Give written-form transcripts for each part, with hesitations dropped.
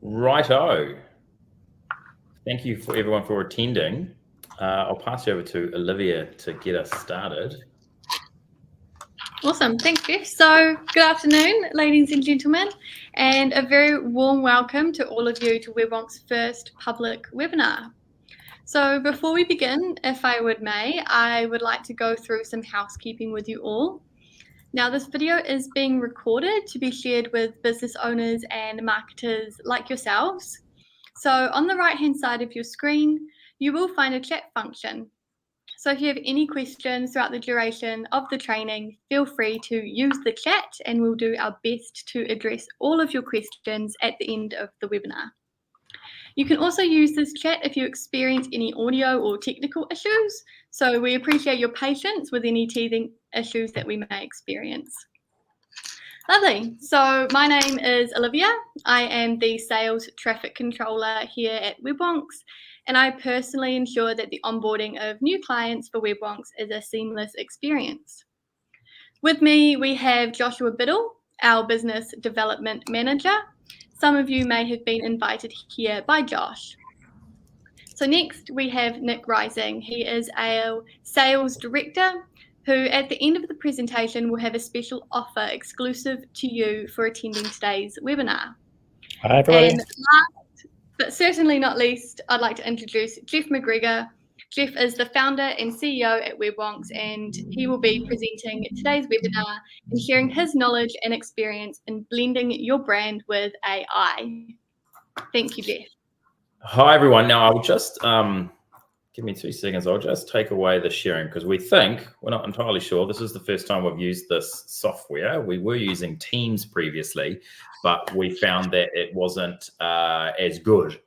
Righto. Thank you for everyone for attending. I'll pass you over to Olivia to get us started. Awesome, thanks Jeff. So good afternoon, ladies and gentlemen, and a very warm welcome to all of you to Wonks' first public webinar. So before we begin, if I may, I would like to go through some housekeeping with you all. Now, this video is being recorded to be shared with business owners and marketers like yourselves. So on the right-hand side of your screen, you will find a chat function. So if you have any questions throughout the duration of the training, feel free to use the chat and we'll do our best to address all of your questions at the end of the webinar. You can also use this chat if you experience any audio or technical issues. So we appreciate your patience with any teething issues that we may experience. Lovely. So my name is Olivia. I am the Sales Traffic Controller here at Wonks, and I personally ensure that the onboarding of new clients for Wonks is a seamless experience. With me, we have Joshua Biddle, our Business Development Manager. Some of you may have been invited here by Josh. So next we have Nick Rising. He is our Sales Director, who at the end of the presentation will have a special offer exclusive to you for attending today's webinar. Hi everybody. And last, but certainly not least, I'd like to introduce Jeff McGregor. Jeff is the founder and CEO at Wonks, and he will be presenting today's webinar and sharing his knowledge and experience in blending your brand with AI. Thank you, Jeff. Hi, everyone. Now, I'll just give me 2 seconds. I'll just take away the sharing because we're not entirely sure. This is the first time we've used this software. We were using Teams previously, but we found that it wasn't as good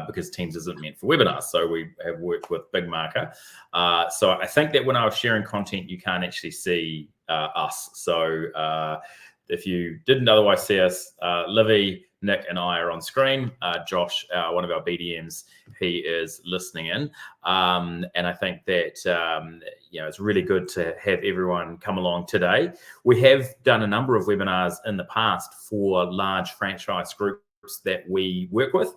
because Teams isn't meant for webinars. So we have worked with Big Marker. So I think that when I was sharing content, you can't actually see us. So if you didn't otherwise see us, Livy, Nick and I are on screen. Josh, one of our BDMs, he is listening in. And I think that, it's really good to have everyone come along today. We have done a number of webinars in the past for large franchise groups that we work with.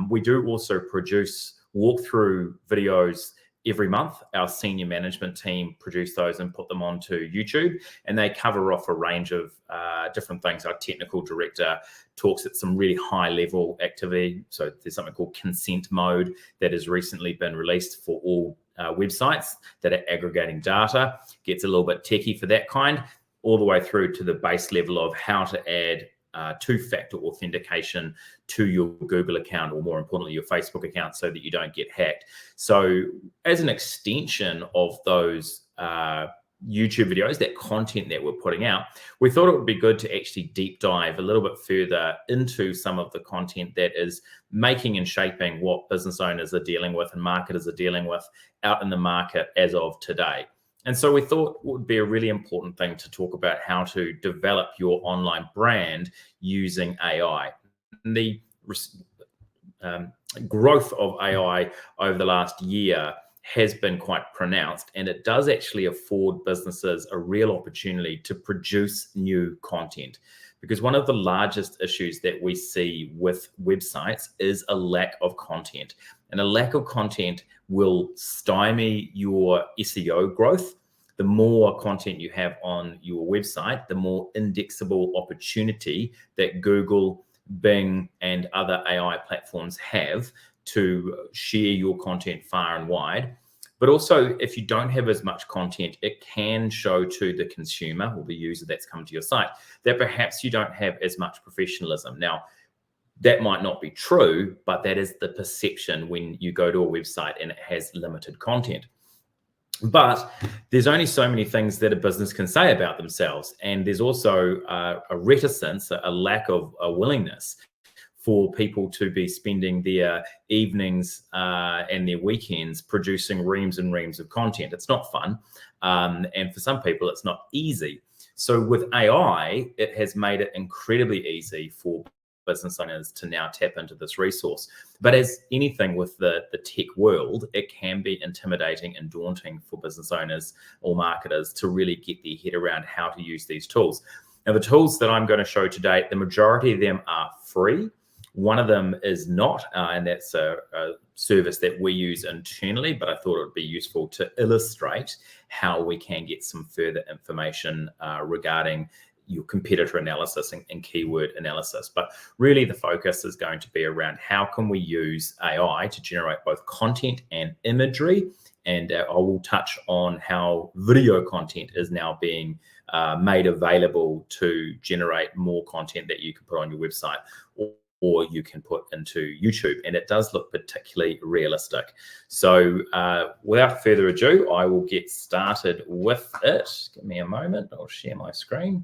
We do also produce walkthrough videos every month. Our senior management team produce those and put them onto YouTube, and they cover off a range of different things. Our technical director talks at some really high level activity. So there's something called consent mode that has recently been released for all websites that are aggregating data. Gets a little bit techie for that kind, all the way through to the base level of how to add two-factor authentication to your Google account, or more importantly, your Facebook account, so that you don't get hacked. So as an extension of those YouTube videos, that content that we're putting out, we thought it would be good to actually deep dive a little bit further into some of the content that is making and shaping what business owners are dealing with and marketers are dealing with out in the market as of today. And so we thought it would be a really important thing to talk about how to develop your online brand using AI. The growth of AI over the last year has been quite pronounced, and it does actually afford businesses a real opportunity to produce new content. Because one of the largest issues that we see with websites is a lack of content. And a lack of content will stymie your SEO growth. The more content you have on your website, the more indexable opportunity that Google, Bing, and other AI platforms have to share your content far and wide. But also, if you don't have as much content, it can show to the consumer or the user that's come to your site that perhaps you don't have as much professionalism. Now, that might not be true, but that is the perception when you go to a website and it has limited content. But there's only so many things that a business can say about themselves. And there's also a reticence, a lack of a willingness for people to be spending their evenings and their weekends producing reams and reams of content. It's not fun. And for some people, it's not easy. So with AI, it has made it incredibly easy for business owners to now tap into this resource. But as anything with the tech world, it can be intimidating and daunting for business owners or marketers to really get their head around how to use these tools. Now, the tools that I'm going to show today, the majority of them are free. One of them is not, and that's a service that we use internally, but I thought it would be useful to illustrate how we can get some further information regarding your competitor analysis and keyword analysis. But really the focus is going to be around how can we use AI to generate both content and imagery. And I will touch on how video content is now being made available to generate more content that you can put on your website or you can put into YouTube. And it does look particularly realistic. So without further ado, I will get started with it. Give me a moment. I'll share my screen.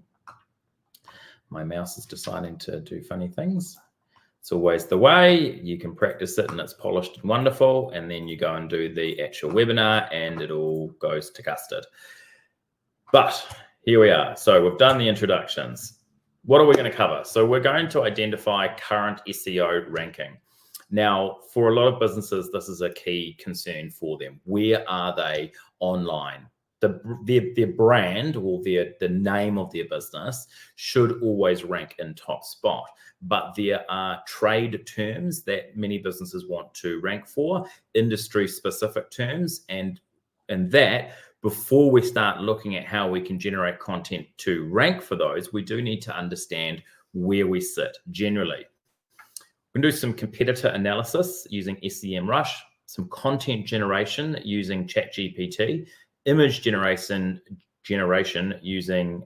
My mouse is deciding to do funny things. It's always the way. You can practice it and it's polished and wonderful. And then you go and do the actual webinar and it all goes to custard. But here we are. So we've done the introductions. What are we going to cover? So we're going to identify current SEO ranking. Now, for a lot of businesses, this is a key concern for them. Where are they online? Their brand or the name of their business should always rank in top spot. But there are trade terms that many businesses want to rank for, industry-specific terms, and that before we start looking at how we can generate content to rank for those, we do need to understand where we sit generally. We can do some competitor analysis using SEM Rush, some content generation using ChatGPT, image generation using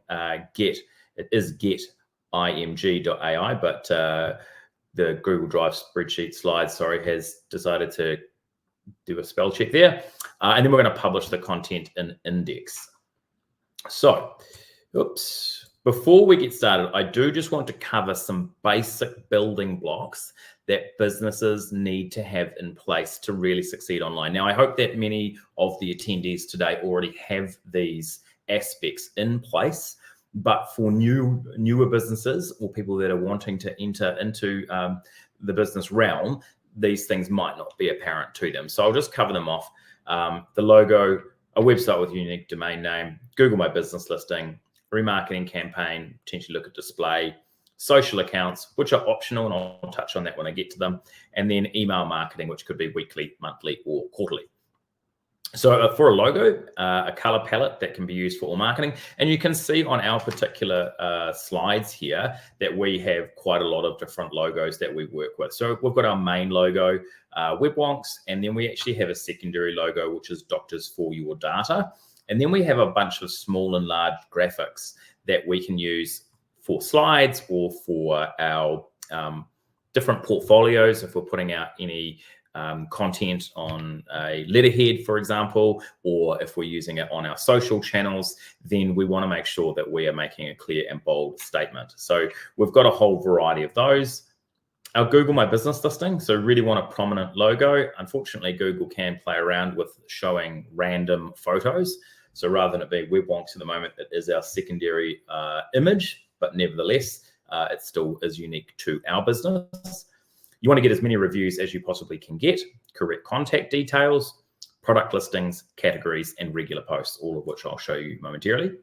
Get. It is getimg.ai, but the Google Drive spreadsheet slide, has decided to do a spell check there. And then we're going to publish the content in Index. So, before we get started, I do just want to cover some basic building blocks that businesses need to have in place to really succeed online. Now, I hope that many of the attendees today already have these aspects in place, but for newer businesses or people that are wanting to enter into the business realm, these things might not be apparent to them. So I'll just cover them off. The logo, a website with a unique domain name, Google My Business listing, remarketing campaign, potentially look at display, social accounts, which are optional, and I'll touch on that when I get to them, and then email marketing, which could be weekly, monthly, or quarterly. So for a logo, a color palette that can be used for all marketing. And you can see on our particular slides here that we have quite a lot of different logos that we work with. So we've got our main logo, Wonks, and then we actually have a secondary logo, which is Doctors for Your Data. And then we have a bunch of small and large graphics that we can use for slides or for our different portfolios if we're putting out any content on a letterhead, for example, or if we're using it on our social channels, then we want to make sure that we are making a clear and bold statement. So we've got a whole variety of those. Our Google My Business listing, so really want a prominent logo. Unfortunately, Google can play around with showing random photos. So rather than it be Wonks at the moment, it is our secondary image, but nevertheless, it still is unique to our business. You want to get as many reviews as you possibly can get, correct contact details, product listings, categories, and regular posts, all of which I'll show you momentarily.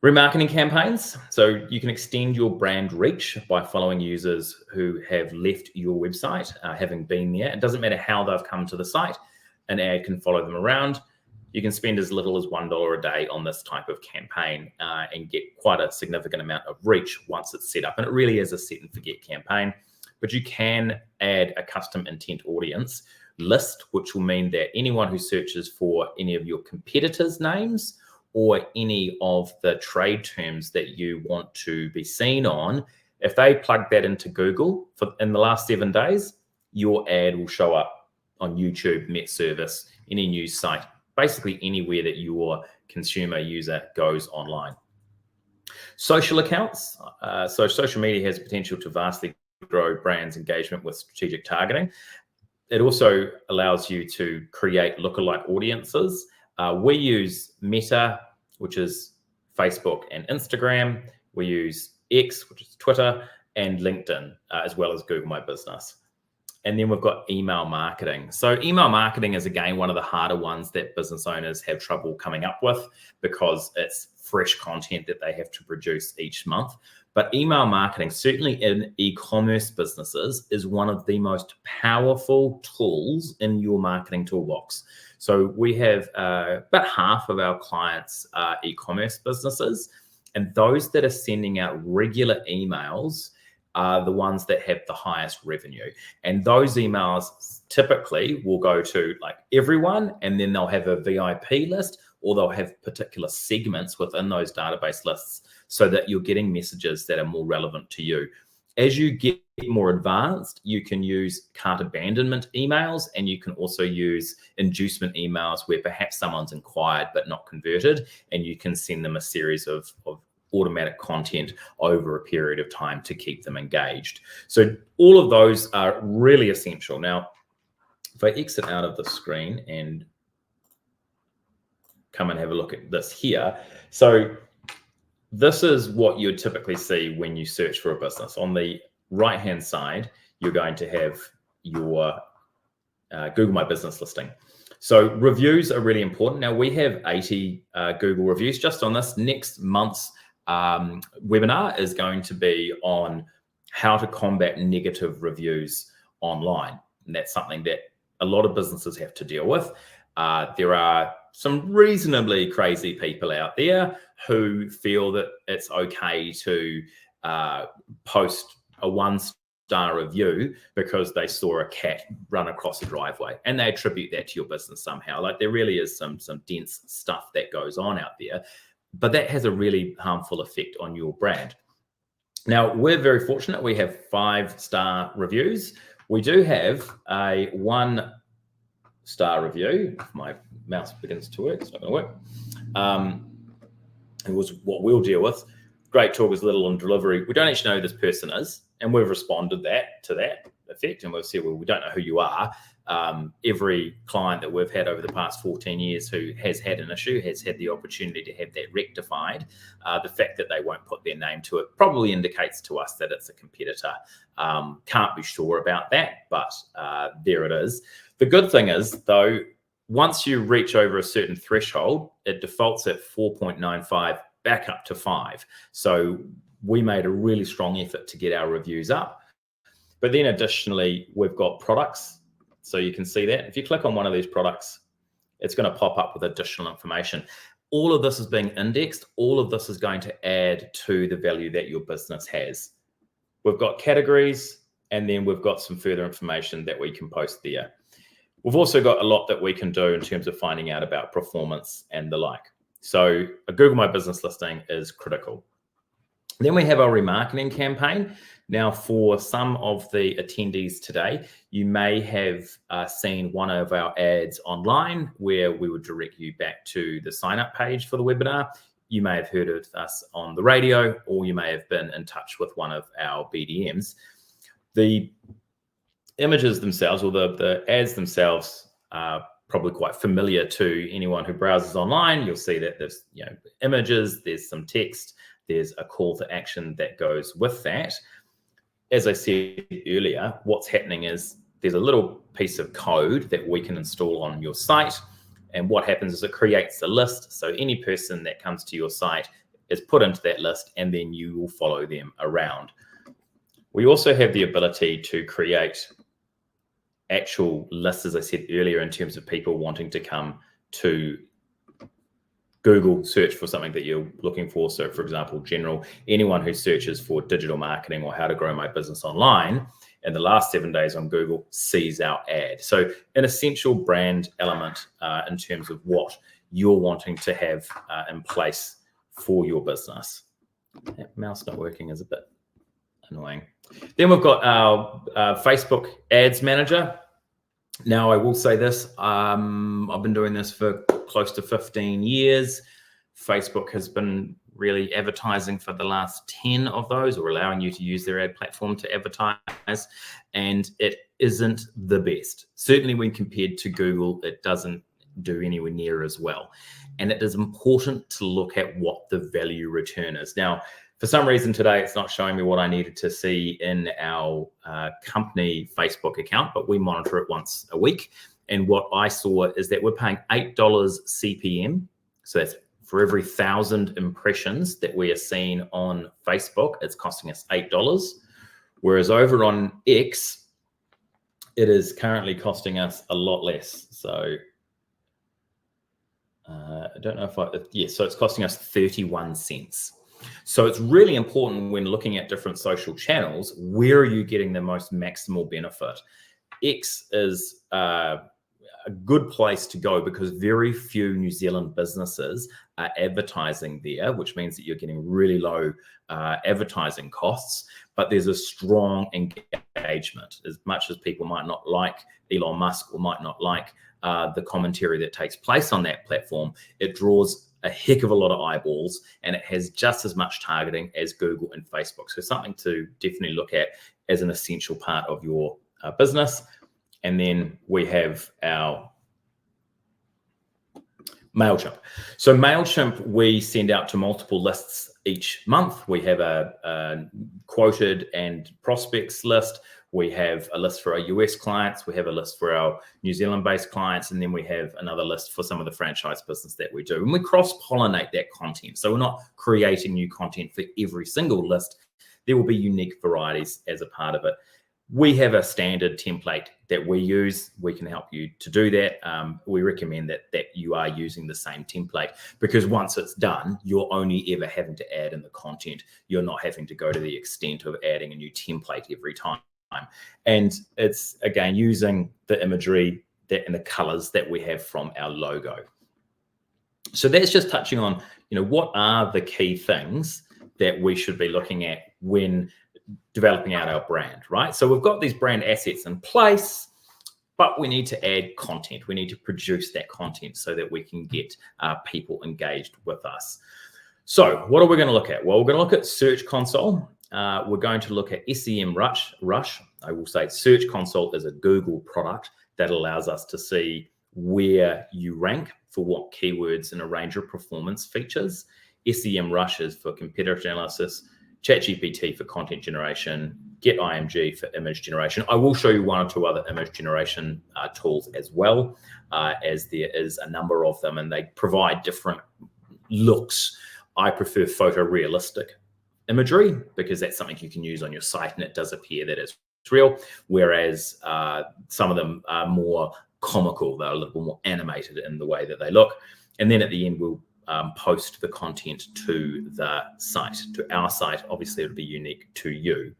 Remarketing campaigns. So you can extend your brand reach by following users who have left your website, having been there. It doesn't matter how they've come to the site. An ad can follow them around. You can spend as little as $1 a day on this type of campaign and get quite a significant amount of reach once it's set up. And it really is a set and forget campaign. But you can add a custom intent audience list, which will mean that anyone who searches for any of your competitors' names or any of the trade terms that you want to be seen on, if they plug that into Google in the last 7 days, your ad will show up on YouTube, Met Service, any news site, basically anywhere that your consumer user goes online. Social accounts. So social media has potential to vastly grow brands' engagement with strategic targeting. It also allows you to create lookalike audiences. We use Meta, which is Facebook and Instagram. We use X, which is Twitter, and LinkedIn, as well as Google My Business. And then we've got email marketing. So email marketing is, again, one of the harder ones that business owners have trouble coming up with because it's fresh content that they have to produce each month. But email marketing, certainly in e-commerce businesses, is one of the most powerful tools in your marketing toolbox. So we have about half of our clients are e-commerce businesses, and those that are sending out regular emails are the ones that have the highest revenue. And those emails typically will go to like everyone, and then they'll have a VIP list, or they'll have particular segments within those database lists so that you're getting messages that are more relevant to you. As you get more advanced, you can use cart abandonment emails, and you can also use inducement emails where perhaps someone's inquired but not converted, and you can send them a series of automatic content over a period of time to keep them engaged. So all of those are really essential. Now, if I exit out of the screen and come and have a look at this here. So this is what you'd typically see when you search for a business. On the right-hand side, you're going to have your Google My Business listing. So reviews are really important. Now, we have 80 Google reviews just on this. Next month's webinar is going to be on how to combat negative reviews online. And that's something that a lot of businesses have to deal with. There are some reasonably crazy people out there who feel that it's okay to post a one-star review because they saw a cat run across a driveway, and they attribute that to your business somehow. Like, there really is some dense stuff that goes on out there, but that has a really harmful effect on your brand. Now, we're very fortunate. We have 5-star reviews. We do have a 1-star review. If my mouse begins to work, it's not going to work. It was what we'll deal with. Great talk is little on delivery. We don't actually know who this person is, and we've responded to that effect, and we've said, well, we don't know who you are. Every client that we've had over the past 14 years who has had an issue has had the opportunity to have that rectified. The fact that they won't put their name to it probably indicates to us that it's a competitor. Can't be sure about that, but there it is. The good thing is, though, once you reach over a certain threshold, it defaults at 4.95 back up to 5. So we made a really strong effort to get our reviews up. But then additionally, we've got products. So you can see that. If you click on one of these products, it's going to pop up with additional information. All of this is being indexed. All of this is going to add to the value that your business has. We've got categories, and then we've got some further information that we can post there. We've also got a lot that we can do in terms of finding out about performance and the like. So a Google My Business listing is critical. Then we have our remarketing campaign. Now, for some of the attendees today, you may have seen one of our ads online where we would direct you back to the sign-up page for the webinar. You may have heard of us on the radio, or you may have been in touch with one of our BDMs. The images themselves, or the ads themselves, are probably quite familiar to anyone who browses online. You'll see that there's images, there's some text, there's a call to action that goes with that. As I said earlier, what's happening is there's a little piece of code that we can install on your site. And what happens is it creates a list. So any person that comes to your site is put into that list, and then you will follow them around. We also have the ability to create actual lists, as I said earlier, in terms of people wanting to come to Google search for something that you're looking for. So, for example, anyone who searches for digital marketing or how to grow my business online in the last 7 days on Google sees our ad. So an essential brand element in terms of what you're wanting to have in place for your business. That mouse not working is a bit annoying. Then we've got our Facebook Ads Manager. Now, I will say this, I've been doing this for close to 15 years. Facebook has been really advertising for the last 10 of those, or allowing you to use their ad platform to advertise, and it isn't the best. Certainly when compared to Google, it doesn't do anywhere near as well. And it is important to look at what the value return is. Now, for some reason today, it's not showing me what I needed to see in our company Facebook account, but we monitor it once a week. And what I saw is that we're paying $8 CPM. So that's For every 1,000 impressions that we are seeing on Facebook, it's costing us $8. Whereas over on X, it is currently costing us a lot less. So I don't know if so it's costing us 31 cents. So it's really important when looking at different social channels, where are you getting the most maximal benefit? X is a good place to go because very few New Zealand businesses are advertising there, which means that you're getting really low advertising costs, but there's a strong engagement. As much as people might not like Elon Musk or might not like the commentary that takes place on that platform, it draws a heck of a lot of eyeballs, and it has just as much targeting as Google and Facebook. So something to definitely look at as an essential part of your business. And then we have our MailChimp. So MailChimp, we send out to multiple lists each month. We have a quoted and prospects list. We have a list for our US clients. We have a list for our New Zealand-based clients. And then we have another list for some of the franchise business that we do. And we cross-pollinate that content. So we're not creating new content for every single list. There will be unique varieties as a part of it. We have a standard template that we use. We can help you to do that. We recommend that you are using the same template, because once it's done, you're only ever having to add in the content. You're not having to go to the extent of adding a new template every time. And it's, again, using the imagery and the colors that we have from our logo. So that's just touching on, what are the key things that we should be looking at when developing out our brand, right? So we've got these brand assets in place, but we need to add content. We need to produce that content so that we can get people engaged with us. So what are we going to look at? Well, we're going to look at Search Console. We're going to look at SEM Rush. I will say Search Console is a Google product that allows us to see where you rank for what keywords in a range of performance features. SEM Rush is for competitor analysis, ChatGPT for content generation, GetIMG for image generation. I will show you one or two other image generation tools as well, as there is a number of them, and they provide different looks. I prefer photorealistic imagery because that's something you can use on your site and it does appear that it's real, whereas some of them are more comical. They're a little more animated in the way that they look. And then at the end, we'll post the content to the site, to our site. Obviously, it'll be unique to you.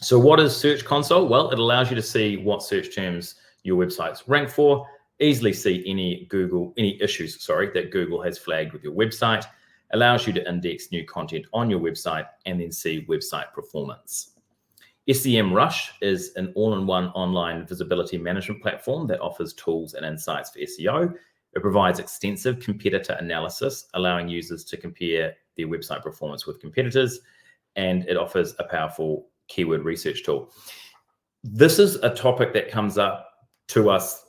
So what is Search Console? Well, it allows you to see what search terms your websites rank for, easily see any issues, that Google has flagged with your website, allows you to index new content on your website, and then see website performance. SEM Rush is an all-in-one online visibility management platform that offers tools and insights for SEO. It provides extensive competitor analysis, allowing users to compare their website performance with competitors, and it offers a powerful keyword research tool. This is a topic that comes up to us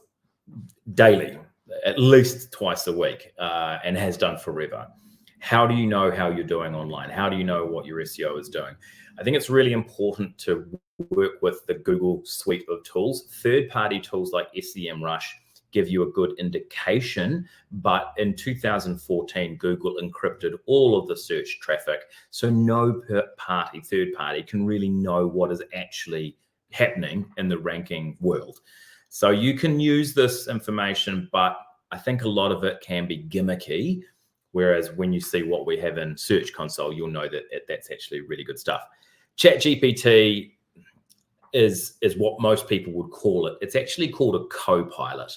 daily, at least twice a week, and has done forever. How do you know how you're doing online? How do you know what your SEO is doing? I think it's really important to work with the Google suite of tools. Third-party tools like SEM Rush give you a good indication, but in 2014, Google encrypted all of the search traffic, so no third party can really know what is actually happening in the ranking world. So you can use this information, but I think a lot of it can be gimmicky, whereas when you see what we have in Search Console, you'll know that that's actually really good stuff. ChatGPT is what most people would call it. It's actually called a co-pilot.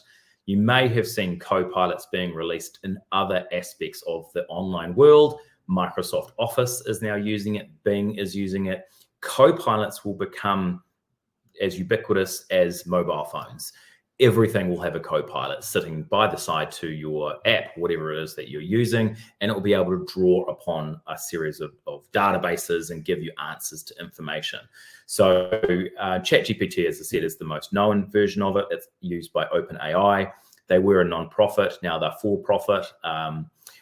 You may have seen co-pilots being released in other aspects of the online world. Microsoft Office is now using it. Bing is using it. Co-pilots will become as ubiquitous as mobile phones. Everything will have a co-pilot sitting by the side to your app, whatever it is that you're using, and it will be able to draw upon a series of databases and give you answers to information. So ChatGPT, as I said, is the most known version of it. It's used by OpenAI. They were a non-profit. Now they're for-profit.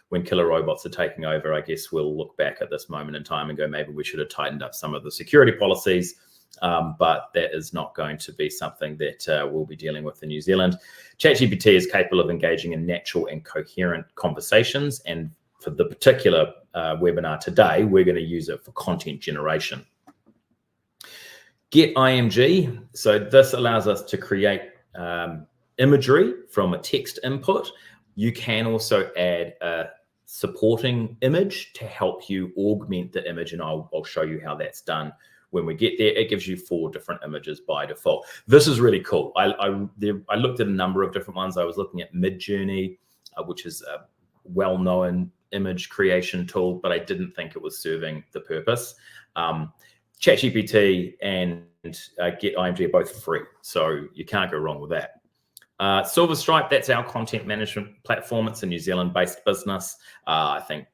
When killer robots are taking over, I guess we'll look back at this moment in time and go, maybe we should have tightened up some of the security policies. but that is not going to be something that we'll be dealing with in New Zealand. ChatGPT is capable of engaging in natural and coherent conversations, and for the particular webinar today, we're going to use it for content generation. Get IMG. So this allows us to create imagery from a text input. You can also add a supporting image to help you augment the image, and I'll show you how that's done when we get there. It gives you 4 different images by default. This is really cool. I looked at a number of different ones. I was looking at Midjourney, which is a well-known image creation tool, but I didn't think it was serving the purpose. ChatGPT and Get IMG are both free, so you can't go wrong with that. Silver Stripe, that's our content management platform. It's a New Zealand-based business. I think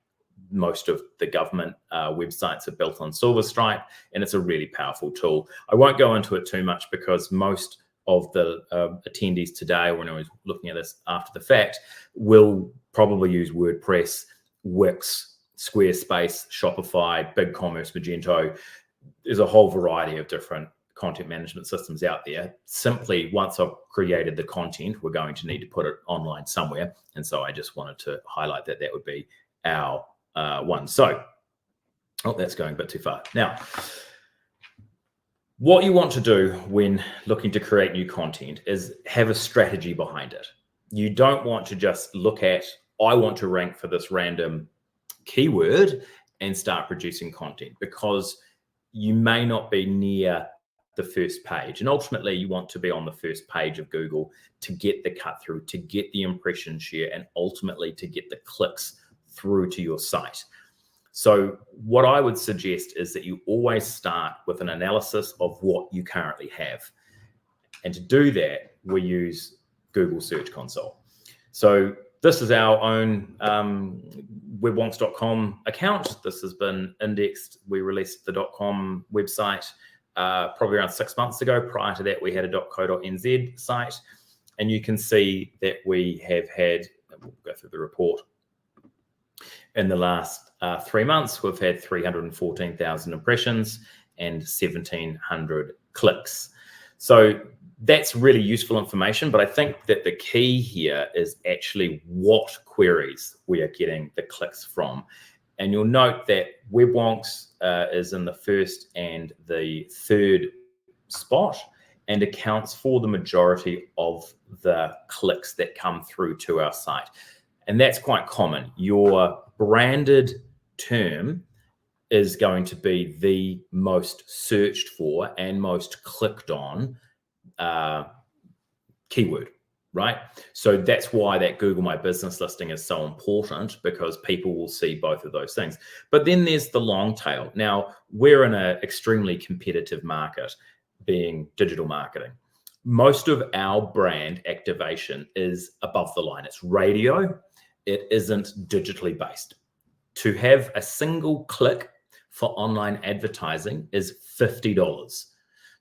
most of the government websites are built on Silver Stripe, and it's a really powerful tool. I won't go into it too much because most of the attendees today, when I was looking at this after the fact, will probably use WordPress, Wix, Squarespace, Shopify, BigCommerce, Magento. There's a whole variety of different content management systems out there. Simply, once I've created the content, we're going to need to put it online somewhere. And so I just wanted to highlight that that would be our one. So, oh, that's going a bit too far. Now, what you want to do when looking to create new content is have a strategy behind it. You don't want to just look at, I want to rank for this random keyword and start producing content, because you may not be near the first page. And ultimately, you want to be on the first page of Google to get the cut through, to get the impression share, and ultimately to get the clicks through to your site. So what I would suggest is that you always start with an analysis of what you currently have. And to do that, we use Google Search Console. So this is our own webwonks.com account. This has been indexed. We released the .com website probably around 6 months ago. Prior to that, we had a .co.nz site. And you can see that we have had, we'll go through the report, in the last 3 months, we've had 314,000 impressions and 1,700 clicks. So that's really useful information, but I think that the key here is actually what queries we are getting the clicks from. And you'll note that WebWonks is in the first and the third spot and accounts for the majority of the clicks that come through to our site. And that's quite common. Your branded term is going to be the most searched for and most clicked on keyword, right? So that's why that Google My Business listing is so important, because people will see both of those things. But then there's the long tail. Now, we're in an extremely competitive market, being digital marketing. Most of our brand activation is above the line. It's radio. It isn't digitally based. To have a single click for online advertising is $50.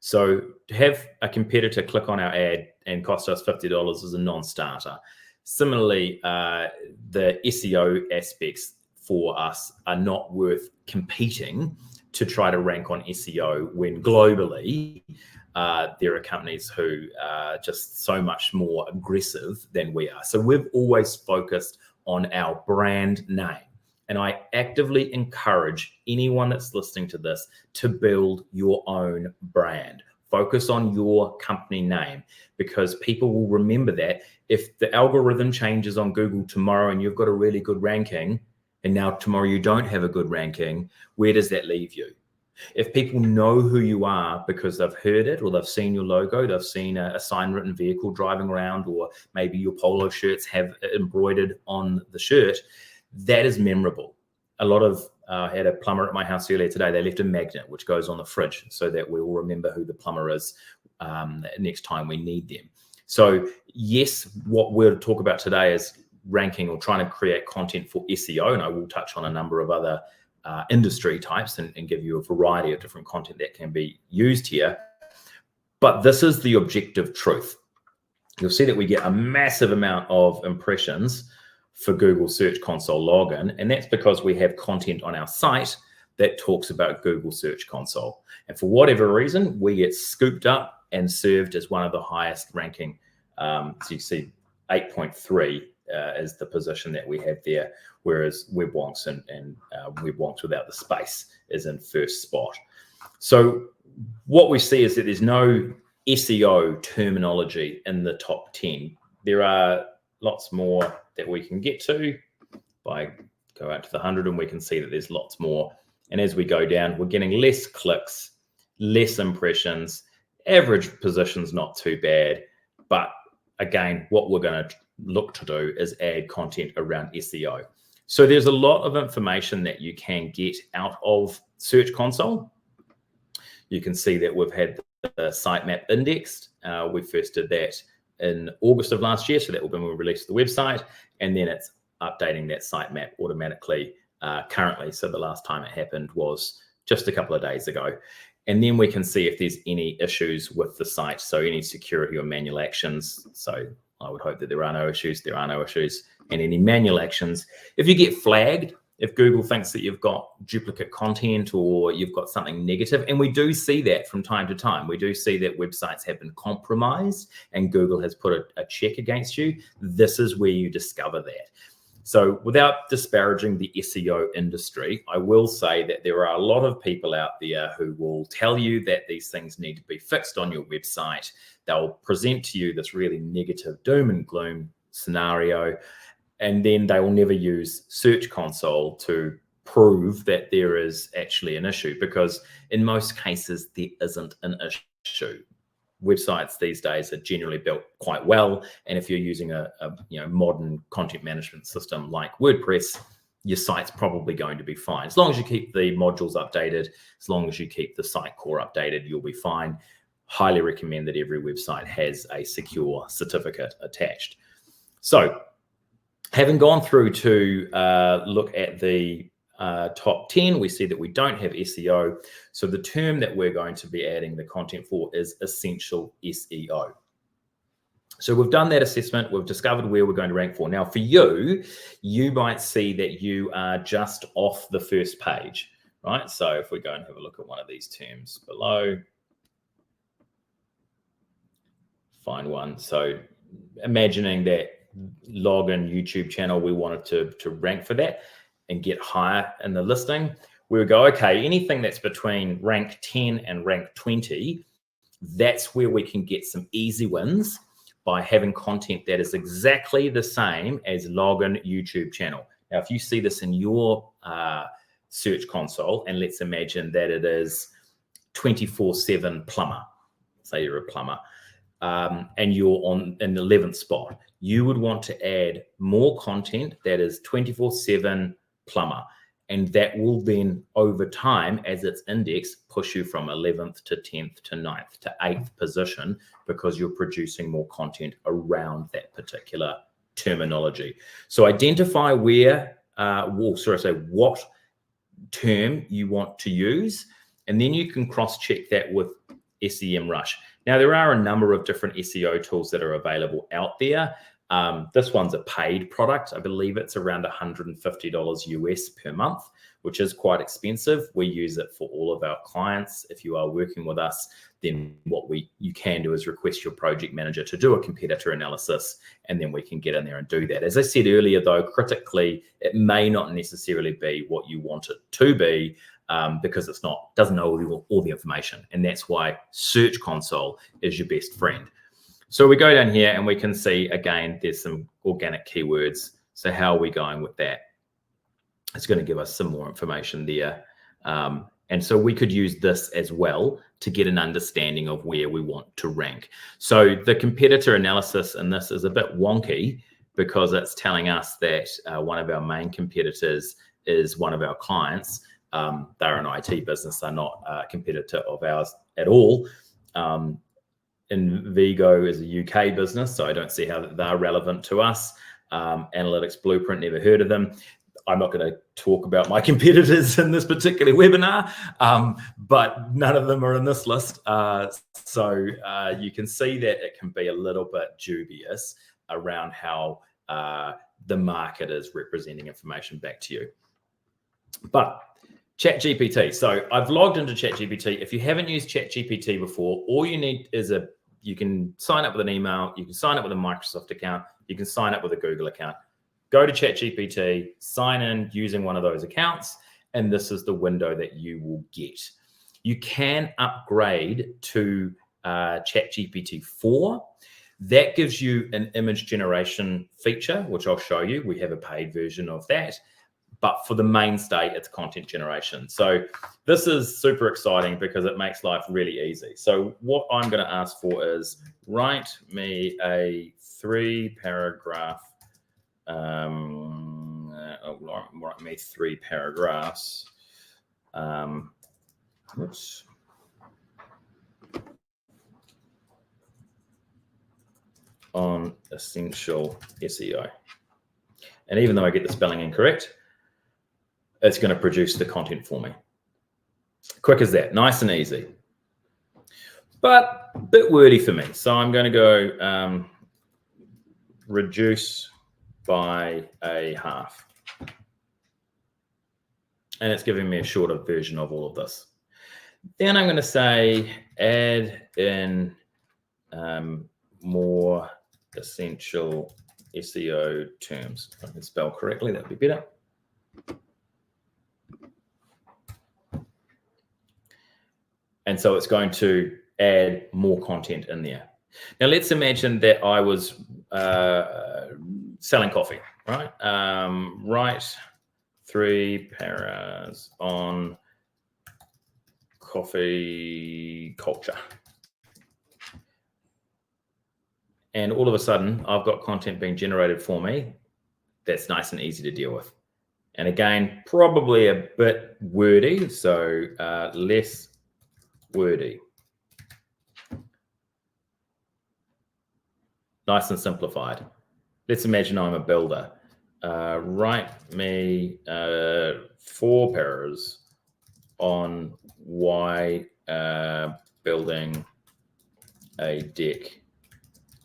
So to have a competitor click on our ad and cost us $50 is a non-starter. Similarly, the SEO aspects for us are not worth competing to try to rank on SEO when globally there are companies who are just so much more aggressive than we are. So we've always focused on our brand name. And I actively encourage anyone that's listening to this to build your own brand. Focus on your company name, because people will remember that. If the algorithm changes on Google tomorrow and you've got a really good ranking, and now tomorrow you don't have a good ranking, where does that leave you? If people know who you are because they've heard it, or they've seen your logo, they've seen a sign-written vehicle driving around, or maybe your polo shirts have embroidered on the shirt, that is memorable. A lot of, I had a plumber at my house earlier today. They left a magnet which goes on the fridge so that we will remember who the plumber is next time we need them. So yes, what we'll talk about today is ranking or trying to create content for SEO, and I will touch on a number of other industry types and give you a variety of different content that can be used here. But this is the objective truth. You'll see that we get a massive amount of impressions for Google Search Console login, and that's because we have content on our site, that talks about Google Search Console. And for whatever reason, we get scooped up and served as one of the highest ranking. So you see 8.3 is the position that we have there, whereas Wonks and Wonks without the space is in first spot. So what we see is that there's no SEO terminology in the top 10. There are lots more that we can get to. By go out to the 100 and we can see that there's lots more. And as we go down, we're getting less clicks, less impressions. Average position's not too bad. But again, what we're going to look to do is add content around SEO. So there's a lot of information that you can get out of Search Console. You can see that we've had the sitemap indexed. We first did that in August of last year, so that will be when we released the website, and then it's updating that sitemap automatically currently. So the last time it happened was just a couple of days ago. And then we can see if there's any issues with the site, so any security or manual actions. So I would hope that there are no issues. There are no issues. And any manual actions, if you get flagged, if Google thinks that you've got duplicate content or you've got something negative, and we do see that from time to time. We do see that websites have been compromised and Google has put a check against you. This is where you discover that. So without disparaging the SEO industry, I will say that there are a lot of people out there who will tell you that these things need to be fixed on your website. They'll present to you this really negative doom and gloom scenario, and then they will never use Search Console to prove that there is actually an issue, because in most cases, there isn't an issue. Websites these days are generally built quite well, and if you're using a modern content management system like WordPress, your site's probably going to be fine. As long as you keep the modules updated, as long as you keep the site core updated, you'll be fine. Highly recommend that every website has a secure certificate attached. So having gone through to look at the top 10, we see that we don't have SEO. So the term that we're going to be adding the content for is essential SEO. So we've done that assessment. We've discovered where we're going to rank for. Now for you, you might see that you are just off the first page, right? So if we go and have a look at one of these terms below, find one. So imagining that login YouTube channel, we wanted to rank for that and get higher in the listing, we would go, okay, anything that's between rank 10 and rank 20, that's where we can get some easy wins by having content that is exactly the same as login YouTube channel. Now, if you see this in your Search Console, and let's imagine that it is 24/7 plumber, say you're a plumber, and you're on an 11th spot, you would want to add more content that is 24/7 plumber. And that will then, over time, as it's indexed, push you from 11th to 10th to 9th to 8th position, because you're producing more content around that particular terminology. So identify what term you want to use, and then you can cross-check that with SEM Rush. Now, there are a number of different SEO tools that are available out there. This one's a paid product. I believe it's around $150 US per month, which is quite expensive. We use it for all of our clients. If you are working with us, then what you can do is request your project manager to do a competitor analysis, and then we can get in there and do that. As I said earlier, though, critically, it may not necessarily be what you want it to be, because doesn't know all the information. And that's why Search Console is your best friend. So we go down here and we can see, again, there's some organic keywords. So how are we going with that? It's going to give us some more information there. And so we could use this as well to get an understanding of where we want to rank. So the competitor analysis in this is a bit wonky, because it's telling us that one of our main competitors is one of our clients. They're an IT business. They're not a competitor of ours at all. Invigo is a UK business, so I don't see how they're relevant to us. Analytics Blueprint, never heard of them. I'm not going to talk about my competitors in this particular webinar, but none of them are in this list. So you can see that it can be a little bit dubious around how the market is representing information back to you. But ChatGPT. So I've logged into ChatGPT. If you haven't used ChatGPT before, all you need is you can sign up with an email, you can sign up with a Microsoft account, you can sign up with a Google account. Go to ChatGPT, sign in using one of those accounts, and this is the window that you will get. You can upgrade to ChatGPT 4. That gives you an image generation feature, which I'll show you. We have a paid version of that. But for the mainstay, it's content generation. So this is super exciting because it makes life really easy. So what I'm going to ask for is write me a 3-paragraph, write me 3 paragraphs. Oops. On essential SEO. And even though I get the spelling incorrect, it's going to produce the content for me. Quick as that, nice and easy. But a bit wordy for me. So I'm going to go reduce by a half. And it's giving me a shorter version of all of this. Then I'm going to say add in more essential SEO terms. If I can spell correctly, that would be better. And so it's going to add more content in there. Now, let's imagine that I was selling coffee, right? Write 3 paras on coffee culture. And all of a sudden, I've got content being generated for me that's nice and easy to deal with. And again, probably a bit wordy, so less wordy. Nice and simplified. Let's imagine I'm a builder. Write me 4 paras on why building a deck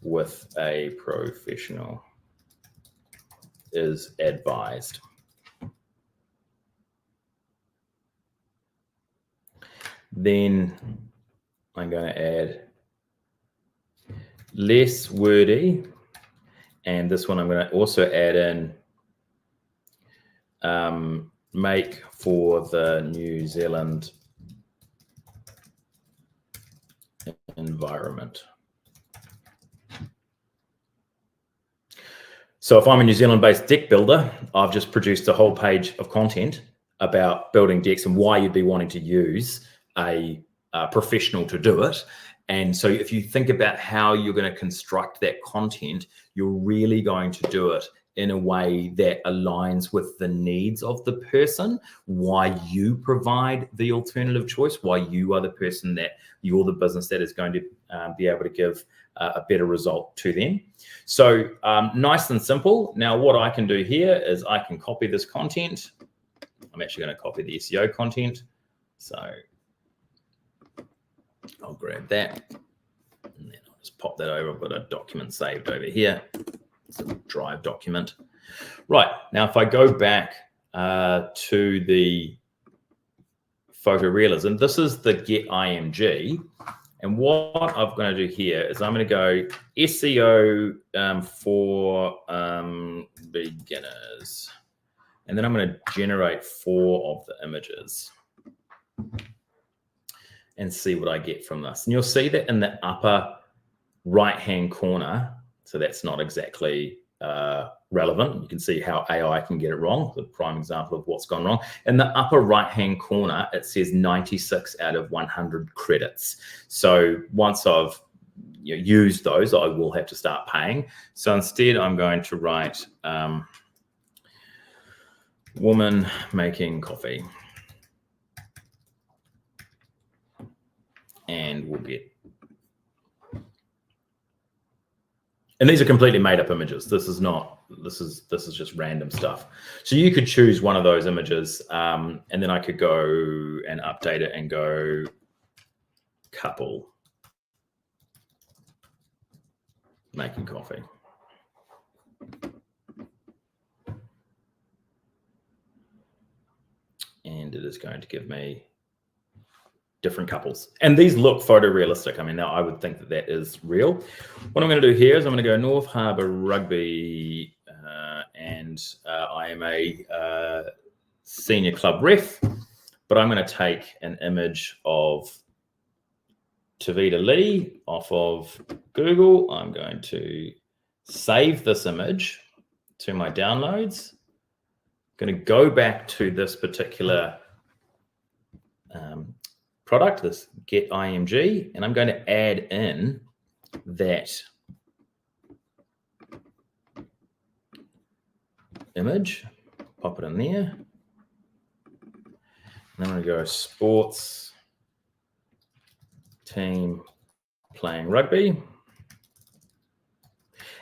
with a professional is advised. Then I'm going to add less wordy, and this one I'm going to also add in make for the New Zealand environment. So if I'm a New Zealand-based deck builder, I've just produced a whole page of content about building decks and why you'd be wanting to use a professional to do it. And so if you think about how you're going to construct that content, you're really going to do it in a way that aligns with the needs of the person, why you provide the alternative choice, why you are the person that you're the business that is going to be able to give a better result to them. So nice and simple. Now, what I can do here is I can copy this content. I'm actually going to copy the SEO content. So I'll grab that and then I'll just pop that over. I've got a document saved over here. It's a Drive document. Right, now if I go back to the photorealism, this is the Get IMG. And what I'm going to do here is I'm going to go SEO for beginners. And then I'm going to generate 4 of the images and see what I get from this. And you'll see that in the upper right-hand corner, so that's not exactly relevant. You can see how AI can get it wrong, the prime example of what's gone wrong. In the upper right-hand corner, it says 96 out of 100 credits. So once I've used those, I will have to start paying. So instead, I'm going to write woman making coffee. And we'll get, and these are completely made up images. This is just random stuff. So you could choose one of those images, and then I could go and update it and go couple making coffee. And and it is going to give me different couples. And these look photorealistic. I mean, now I would think that that is real. What I'm going to do here is I'm going to go North Harbour Rugby, and I am a senior club ref, but I'm going to take an image of Tavita Lee off of Google. I'm going to save this image to my downloads. I'm going to go back to this particular product, this Get IMG, and I'm going to add in that image, pop it in there. And I'm going to go sports team playing rugby.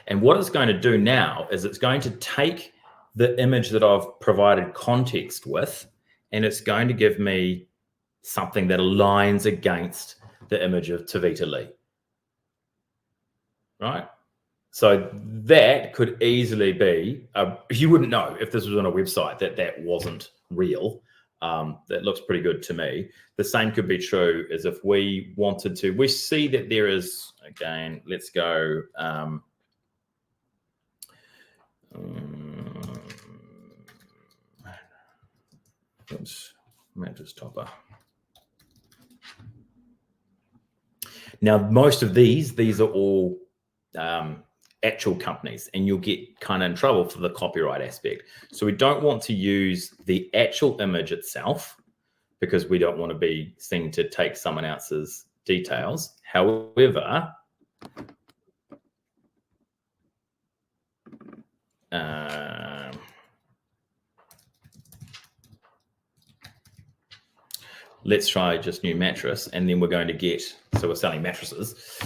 And what it's going to do now is it's going to take the image that I've provided context with, and it's going to give me something that aligns against the image of Tavita Lee, right? So that could easily be, you wouldn't know if this was on a website that wasn't real. That looks pretty good to me. The same could be true as if we wanted to, we see that there is, again, let's go, oops, mattress topper. Now, most of these are all actual companies, and you'll get kind of in trouble for the copyright aspect. So we don't want to use the actual image itself because we don't want to be seen to take someone else's details. However, let's try just new mattress, and then we're going to get, so we're selling mattresses,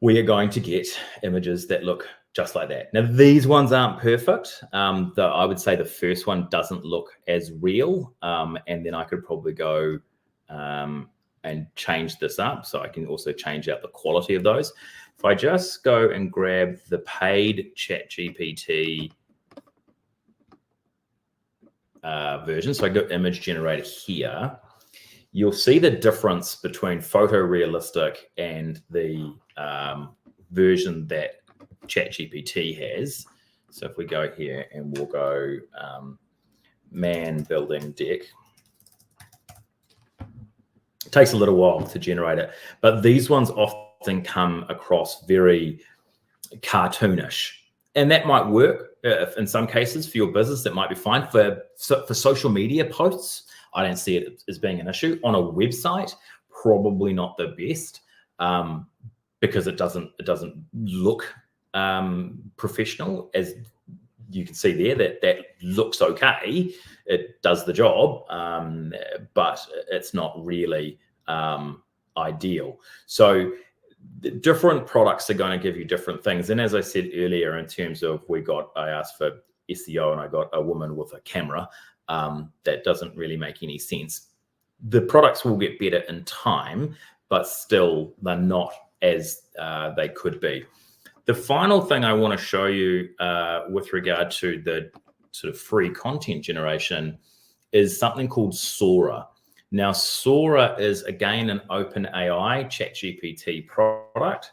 we are going to get images that look just like that. Now, these ones aren't perfect. I would say the first one doesn't look as real, and then I could probably go and change this up. So I can also change out the quality of those. If I just go and grab the paid ChatGPT version, so I go image generator here, you'll see the difference between photorealistic and the version that ChatGPT has. So if we go here and we'll go man building deck, it takes a little while to generate it, but these ones often come across very cartoonish, and that might work in some cases for your business. That might be fine for social media posts. I don't see it as being an issue. On a website, probably not the best, because it doesn't look professional. As you can see there, that looks okay. It does the job, but it's not really ideal. So the different products are going to give you different things. And as I said earlier, in terms of I asked for SEO and I got a woman with a camera. That doesn't really make any sense. The products will get better in time, but still they're not as they could be. The final thing I want to show you with regard to the sort of free content generation is something called Sora. Now, Sora is, again, an OpenAI ChatGPT product.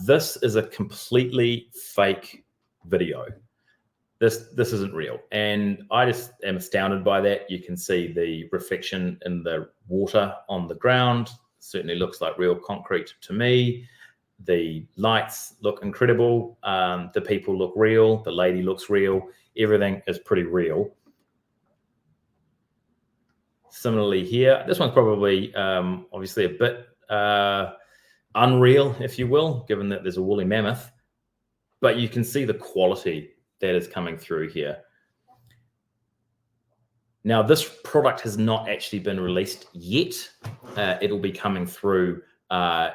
This is a completely fake video. This isn't real. And I just am astounded by that. You can see the reflection in the water on the ground. Certainly looks like real concrete to me. The lights look incredible. The people look real. The lady looks real. Everything is pretty real. Similarly here, this one's probably obviously a bit unreal, if you will, given that there's a woolly mammoth. But you can see the quality that is coming through here. Now, this product has not actually been released yet. It'll be coming through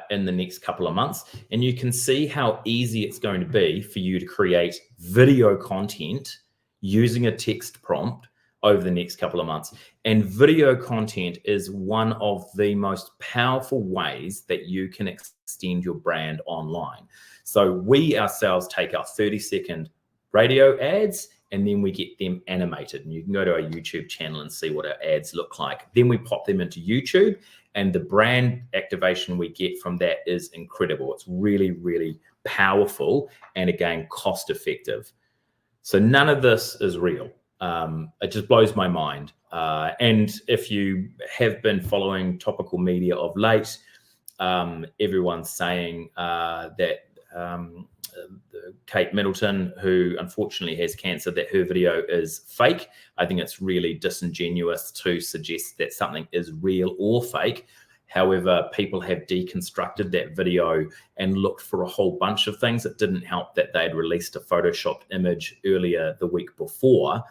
in the next couple of months. And you can see how easy it's going to be for you to create video content using a text prompt over the next couple of months. And video content is one of the most powerful ways that you can extend your brand online. So we ourselves take our 30-second radio ads and then we get them animated. And you can go to our YouTube channel and see what our ads look like. Then we pop them into YouTube, and the brand activation we get from that is incredible. It's really, really powerful, and again, cost effective. So none of this is real. It just blows my mind. And if you have been following topical media of late, everyone's saying that Kate Middleton, who unfortunately has cancer, that her video is fake. I think it's really disingenuous to suggest that something is real or fake. However, people have deconstructed that video and looked for a whole bunch of things. It didn't help that they'd released a Photoshopped image earlier the week before.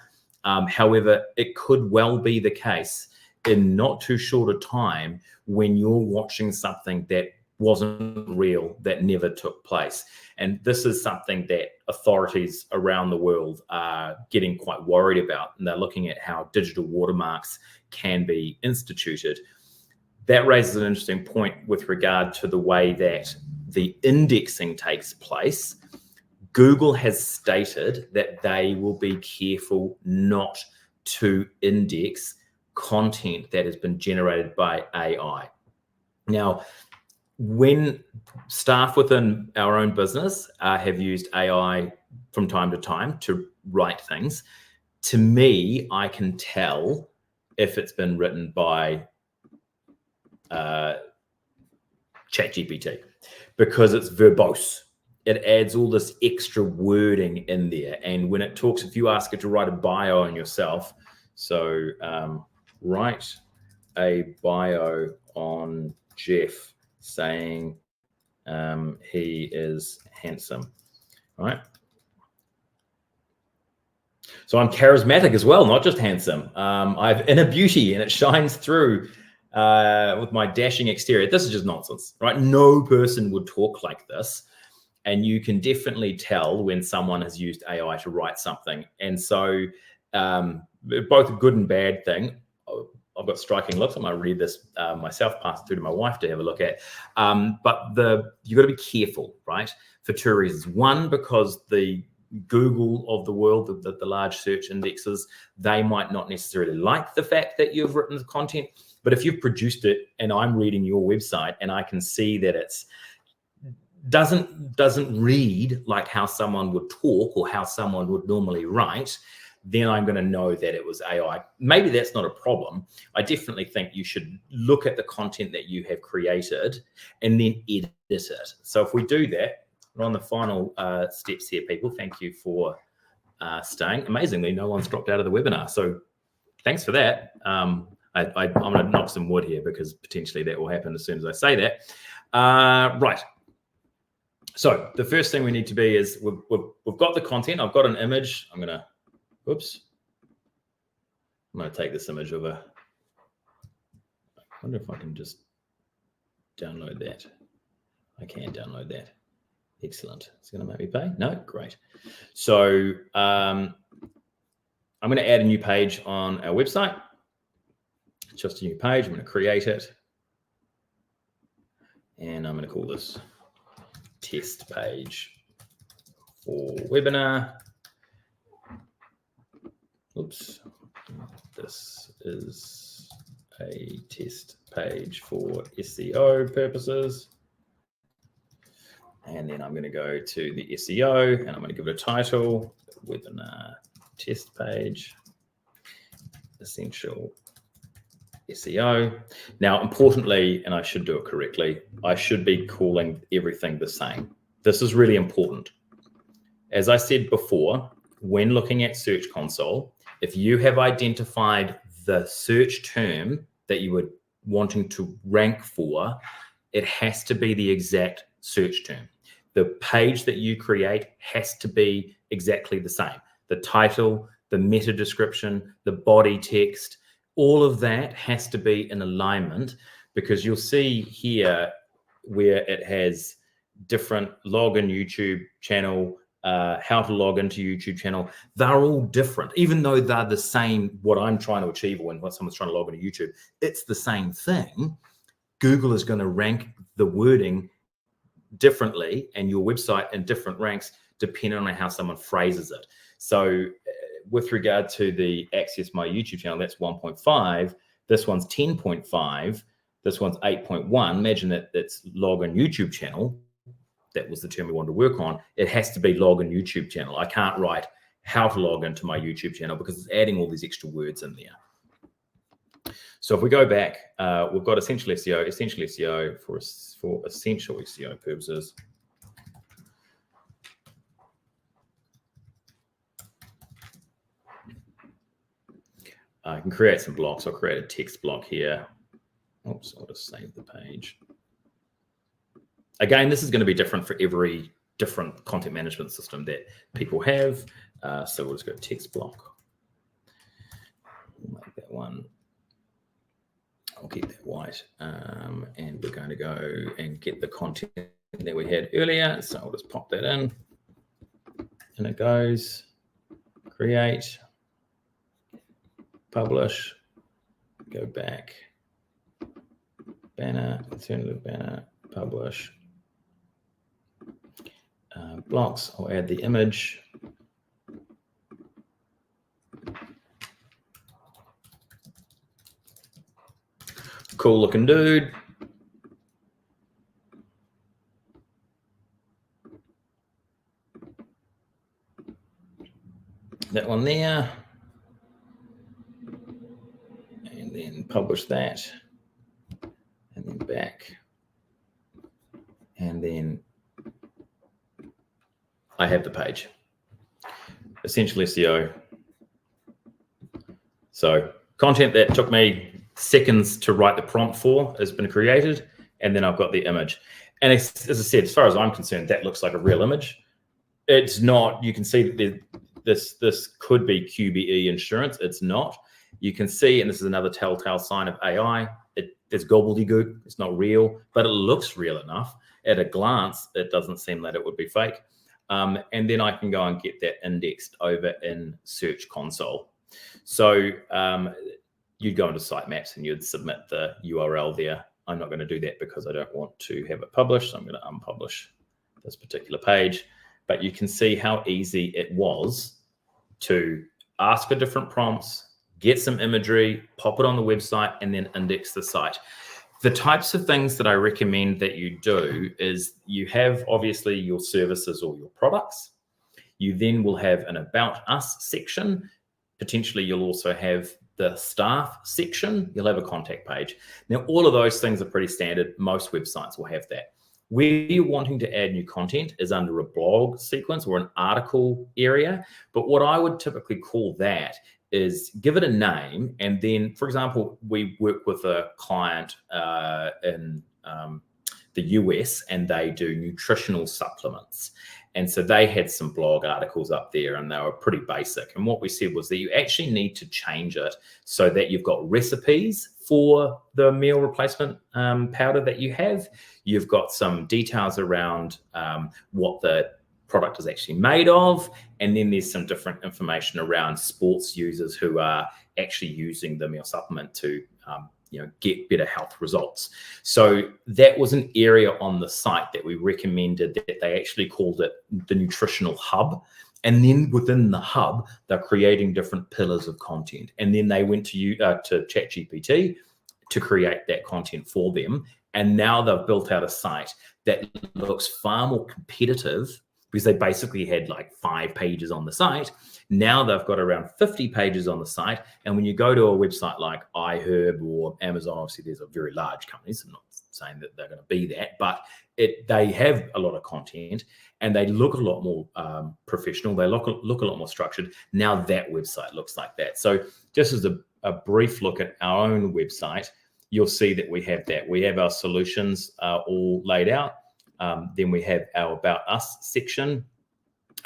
However, it could well be the case in not too short a time when you're watching something that wasn't real, that never took place. And this is something that authorities around the world are getting quite worried about. And they're looking at how digital watermarks can be instituted. That raises an interesting point with regard to the way that the indexing takes place. Google has stated that they will be careful not to index content that has been generated by AI. Now, when staff within our own business have used AI from time to time to write things, to me, I can tell if it's been written by ChatGPT, because it's verbose. It adds all this extra wording in there. And when it talks, if you ask it to write a bio on yourself, so write a bio on Jeff saying he is handsome, right? So I'm charismatic as well, not just handsome. I have inner beauty, and it shines through with my dashing exterior. This is just nonsense, right? No person would talk like this. And you can definitely tell when someone has used AI to write something. And so both a good and bad thing. I've got striking looks. I might read this myself, pass it through to my wife to have a look at. But you've got to be careful, right? For two reasons. One, because the Google of the world, the large search indexes, they might not necessarily like the fact that you've written the content. But if you've produced it and I'm reading your website and I can see that it's doesn't read like how someone would talk or how someone would normally write, then I'm going to know that it was AI. Maybe that's not a problem. I definitely think you should look at the content that you have created and then edit it. So if we do that, we're on the final steps here, people. Thank you for staying. Amazingly, no one's dropped out of the webinar. So thanks for that. I'm going to knock some wood here because potentially that will happen as soon as I say that. Right. So the first thing we need to be is we've got the content. I've got an image. I'm going to take this image over. I wonder if I can just download that. I can download that. Excellent. It's going to make me pay? No? Great. So I'm going to add a new page on our website. It's just a new page. I'm going to create it. And I'm going to call this test page for webinar. Oops. This is a test page for SEO purposes. And then I'm going to go to the SEO and I'm going to give it a title, webinar test page, essential SEO. Now, importantly, and I should do it correctly, I should be calling everything the same. This is really important. As I said before, when looking at Search Console, if you have identified the search term that you were wanting to rank for, it has to be the exact search term. The page that you create has to be exactly the same. The title, the meta description, the body text, all of that has to be in alignment, because you'll see here where it has different login YouTube channel, how to log into YouTube channel. They're all different, even though they're the same. What I'm trying to achieve when someone's trying to log into YouTube, it's the same thing. Google is going to rank the wording differently and your website in different ranks depending on how someone phrases it. So with regard to the access my YouTube channel, that's 1.5. This one's 10.5. This one's 8.1. Imagine that it's log on YouTube channel. That was the term we wanted to work on. It has to be log on YouTube channel. I can't write how to log into my YouTube channel because it's adding all these extra words in there. So if we go back, we've got essential SEO for essential SEO purposes. I can create some blocks. I'll create a text block here. Oops, I'll just save the page. Again, this is going to be different for every different content management system that people have. So we'll just go text block. We'll make that one. I'll keep that white. And we're going to go and get the content that we had earlier. So I'll just pop that in. And it goes, create, publish, go back, banner, alternative banner, publish. Blocks, I'll add the image. Cool looking dude. That one there. And then publish that. And then back. And then I have the page. Essential SEO. So content that took me seconds to write the prompt for has been created, and then I've got the image. And as I said, as far as I'm concerned, that looks like a real image. It's not. You can see that this could be QBE insurance. It's not. You can see, and this is another telltale sign of AI. It's gobbledygook. It's not real, but it looks real enough. At a glance, it doesn't seem that it would be fake. And then I can go and get that indexed over in Search Console. So you'd go into Sitemaps and you'd submit the URL there. I'm not going to do that because I don't want to have it published. So I'm going to unpublish this particular page. But you can see how easy it was to ask for different prompts, get some imagery, pop it on the website, and then index the site. The types of things that I recommend that you do is you have obviously your services or your products. You then will have an About Us section. Potentially you'll also have the staff section. You'll have a contact page. Now, all of those things are pretty standard. Most websites will have that. Where you're wanting to add new content is under a blog sequence or an article area. But what I would typically call that is give it a name. And then, for example, we work with a client in the US, and they do nutritional supplements. And so they had some blog articles up there, and they were pretty basic. And what we said was that you actually need to change it so that you've got recipes for the meal replacement powder that you have. You've got some details around what the product is actually made of. And then there's some different information around sports users who are actually using the meal supplement to get better health results. So that was an area on the site that we recommended, that they actually called it the nutritional hub. And then within the hub, they're creating different pillars of content. And then they went to ChatGPT to create that content for them. And now they've built out a site that looks far more competitive, because they basically had like 5 pages on the site. Now they've got around 50 pages on the site. And when you go to a website like iHerb or Amazon, obviously there's a very large companies. I'm not saying that they're going to be that, but they have a lot of content and they look a lot more professional. They look a lot more structured. Now that website looks like that. So just as a brief look at our own website, you'll see that we have that. We have our solutions all laid out. Then we have our About Us section.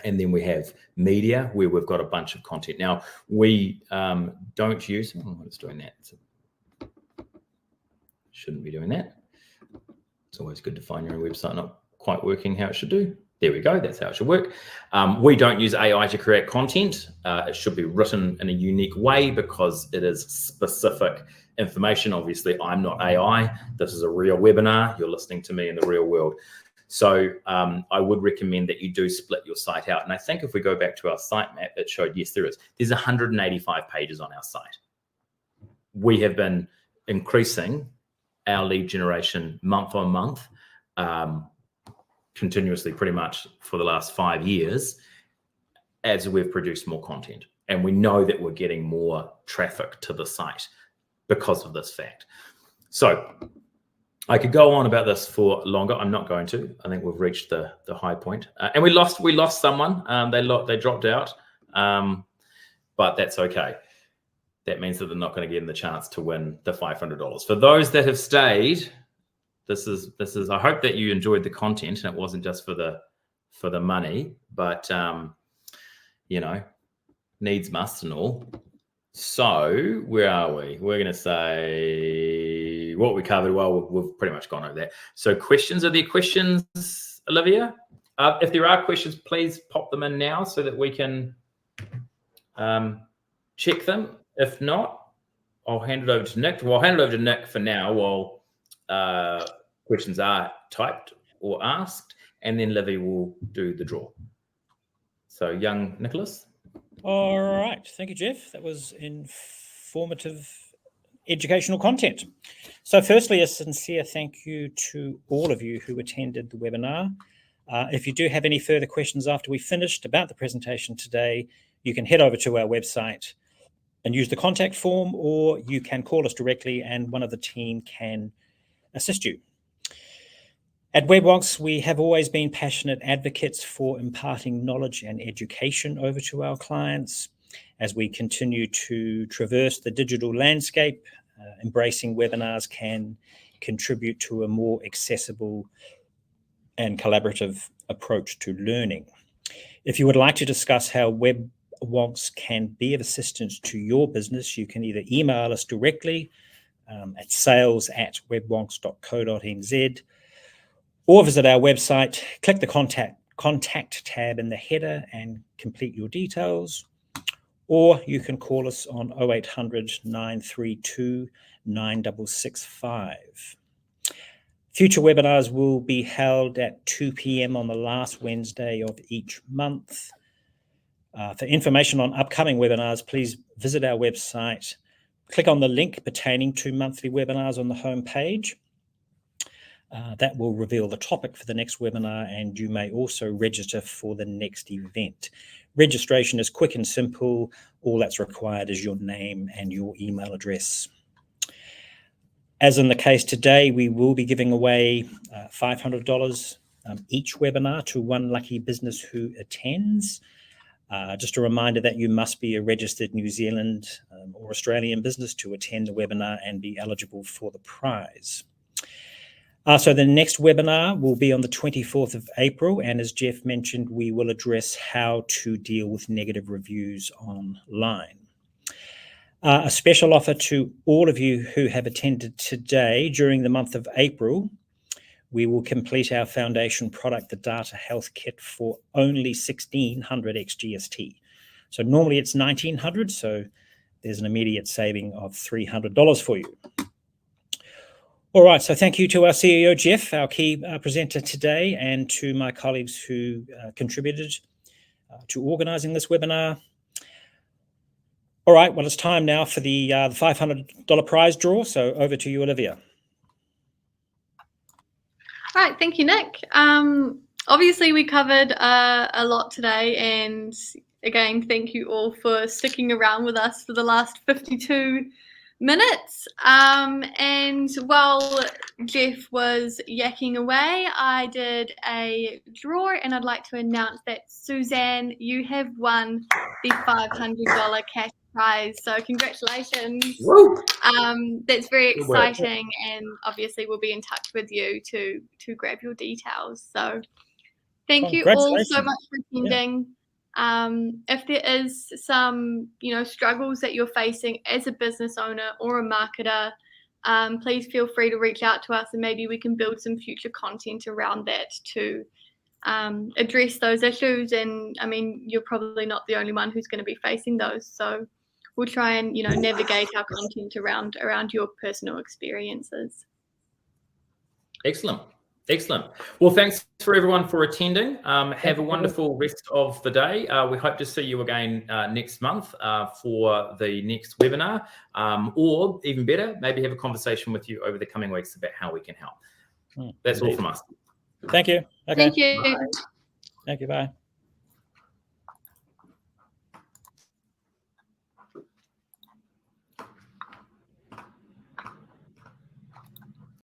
And then we have media, where we've got a bunch of content. Now, we don't use, it's doing that. So shouldn't be doing that. It's always good to find your own website not quite working how it should do. There we go. That's how it should work. We don't use AI to create content. It should be written in a unique way because it is specific information. Obviously, I'm not AI. This is a real webinar. You're listening to me in the real world. So I would recommend that you do split your site out. And I think if we go back to our sitemap, it showed, yes, there's 185 pages on our site. We have been increasing our lead generation month on month, continuously pretty much for the last 5 years as we've produced more content. And we know that we're getting more traffic to the site because of this fact. So I could go on about this for longer. I'm not going to. I think we've reached the high point. And we lost someone. They dropped out, but that's okay. That means that they're not going to get the chance to win the $500. For those that have stayed, this is. I hope that you enjoyed the content and it wasn't just for the money, but needs must and all. So where are we? We're going to say what we covered. Well, we've pretty much gone over that. So questions, are there questions, Olivia? If there are questions, please pop them in now so that we can check them. If not, I'll hand it over to Nick. Well, I'll hand it over to Nick for now while questions are typed or asked, and then Livy will do the draw. So young Nicholas. All right. Thank you, Jeff. That was informative educational content. So firstly, a sincere thank you to all of you who attended the webinar. If you do have any further questions after we finished about the presentation today, you can head over to our website and use the contact form, or you can call us directly and one of the team can assist you. At Wonks, we have always been passionate advocates for imparting knowledge and education over to our clients. As we continue to traverse the digital landscape, embracing webinars can contribute to a more accessible and collaborative approach to learning. If you would like to discuss how Wonks can be of assistance to your business, you can either email us directly at sales@webwonks.co.nz, or visit our website, click the contact tab in the header and complete your details. Or you can call us on 0800 932 9665. Future webinars will be held at 2 p.m. on the last Wednesday of each month. For information on upcoming webinars, please visit our website, click on the link pertaining to monthly webinars on the home page. That will reveal the topic for the next webinar, and you may also register for the next event. Registration is quick and simple. All that's required is your name and your email address. As in the case today, we will be giving away $500 each webinar to one lucky business who attends. Just a reminder that you must be a registered New Zealand or Australian business to attend the webinar and be eligible for the prize. So the next webinar will be on the 24th of April, and as Jeff mentioned, we will address how to deal with negative reviews online. A special offer to all of you who have attended today. During the month of April, we will complete our foundation product, the Data Health Kit, for only 1,600 XGST. So normally it's 1,900, so there's an immediate saving of $300 for you. All right, so thank you to our CEO, Jeff, our key presenter today, and to my colleagues who contributed to organising this webinar. All right, well, it's time now for the $500 prize draw, so over to you, Olivia. All right, thank you, Nick. Obviously, we covered a lot today, and again, thank you all for sticking around with us for the last 52 minutes. And while Jeff was yakking away, I did a draw, and I'd like to announce that Suzanne, you have won the $500 cash prize. So congratulations. Woo! That's very exciting, and obviously we'll be in touch with you to grab your details. So thank you all so much for attending. Yeah. If there is some, struggles that you're facing as a business owner or a marketer, please feel free to reach out to us, and maybe we can build some future content around that to address those issues. And I mean, you're probably not the only one who's going to be facing those. So we'll try and, navigate our content around your personal experiences. Excellent. Excellent. Well, thanks for everyone for attending. Have a wonderful rest of the day. We hope to see you again next month for the next webinar, or even better, maybe have a conversation with you over the coming weeks about how we can help. That's all from us. Thank you. Okay. Thank you. Thank you. Bye.